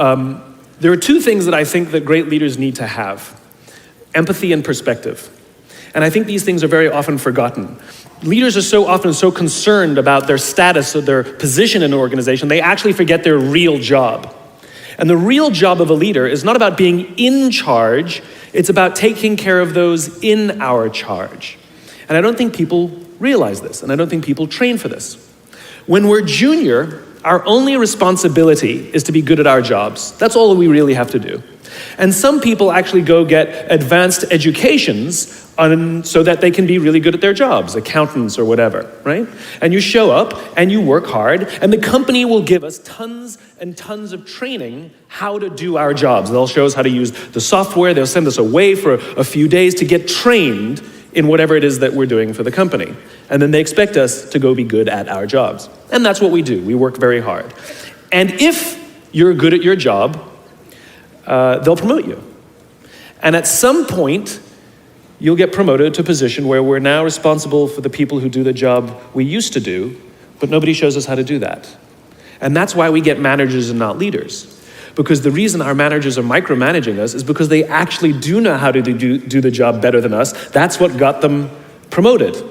There are two things that I think that great leaders need to have: empathy and perspective. And I think these things are very often forgotten. Leaders are so often so concerned about their status or their position in an organization, they actually forget their real job. And the real job of a leader is not about being in charge, it's about taking care of those in our charge. And I don't think people realize this, and I don't think people train for this. When we're junior, our only responsibility is to be good at our jobs. That's all we really have to do. And some people actually go get advanced educations so that they can be really good at their jobs, accountants or whatever, right? And you show up and you work hard, and the company will give us tons and tons of training how to do our jobs. They'll show us how to use the software. They'll send us away for a few days to get trained in whatever it is that we're doing for the company. And then they expect us to go be good at our jobs. And that's what we do. We work very hard. And if you're good at your job, they'll promote you. And at some point, you'll get promoted to a position where we're now responsible for the people who do the job we used to do, but nobody shows us how to do that. And that's why we get managers and not leaders. Because the reason our managers are micromanaging us is because they actually do know how to do the job better than us. That's what got them promoted.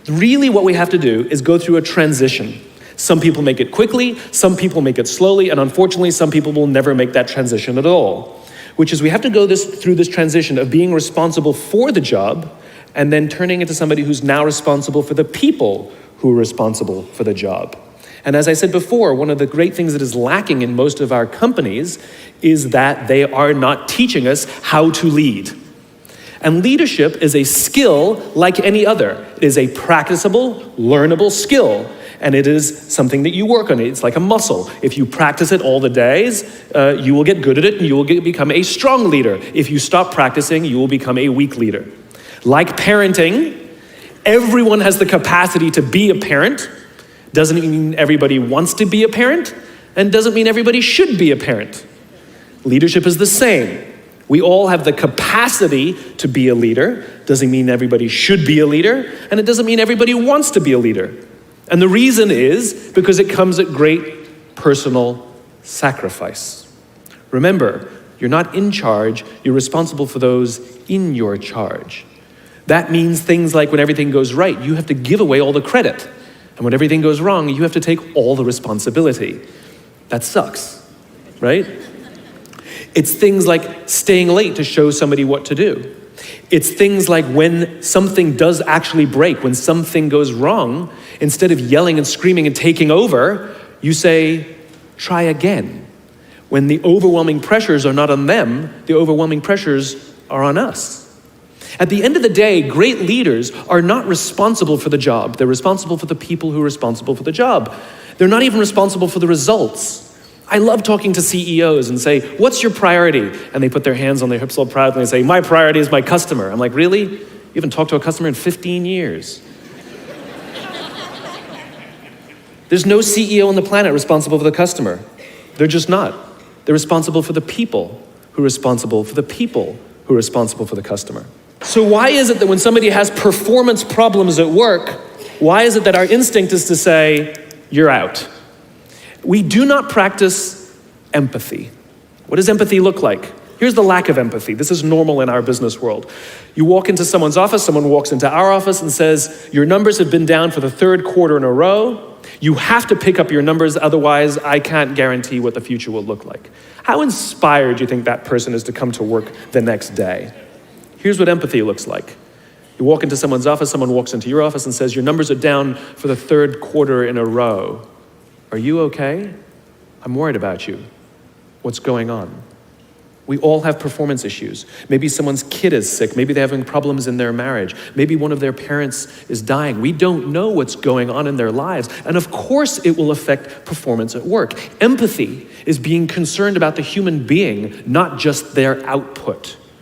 Really what we have to do is go through a transition. Some people make it quickly, some people make it slowly, and unfortunately some people will never make that transition at all. Which is we have to go through this transition of being responsible for the job and then turning into somebody who's now responsible for the people who are responsible for the job. And as I said before, one of the great things that is lacking in most of our companies is that they are not teaching us how to lead. And leadership is a skill like any other. It is a practicable, learnable skill. And it is something that you work on. It's like a muscle. If you practice it all the days, you will get good at it and you will become a strong leader. If you stop practicing, you will become a weak leader. Like parenting, everyone has the capacity to be a parent. Doesn't mean everybody wants to be a parent, and doesn't mean everybody should be a parent. Leadership is the same. We all have the capacity to be a leader. Doesn't mean everybody should be a leader, and it doesn't mean everybody wants to be a leader. And the reason is because it comes at great personal sacrifice. Remember, you're not in charge, you're responsible for those in your charge. That means things like when everything goes right, you have to give away all the credit. And when everything goes wrong, you have to take all the responsibility. That sucks, right? It's things like staying late to show somebody what to do. It's things like when something does actually break, when something goes wrong, instead of yelling and screaming and taking over, you say, try again. When the overwhelming pressures are not on them, the overwhelming pressures are on us. At the end of the day, great leaders are not responsible for the job. They're responsible for the people who are responsible for the job. They're not even responsible for the results. I love talking to CEOs and say, what's your priority? And they put their hands on their hips all proudly and say, my priority is my customer. I'm like, really? You haven't talked to a customer in 15 years. There's no CEO on the planet responsible for the customer. They're just not. They're responsible for the people who are responsible for the people who are responsible for the customer. So why is it that when somebody has performance problems at work, why is it that our instinct is to say, you're out? We do not practice empathy. What does empathy look like? Here's the lack of empathy. This is normal in our business world. You walk into someone's office, someone walks into our office and says, your numbers have been down for the third quarter in a row. You have to pick up your numbers, otherwise I can't guarantee what the future will look like. How inspired do you think that person is to come to work the next day? Here's what empathy looks like. You walk into someone's office, someone walks into your office and says, your numbers are down for the third quarter in a row. Are you okay? I'm worried about you. What's going on? We all have performance issues. Maybe someone's kid is sick. Maybe they're having problems in their marriage. Maybe one of their parents is dying. We don't know what's going on in their lives. And of course it will affect performance at work. Empathy is being concerned about the human being, not just their output.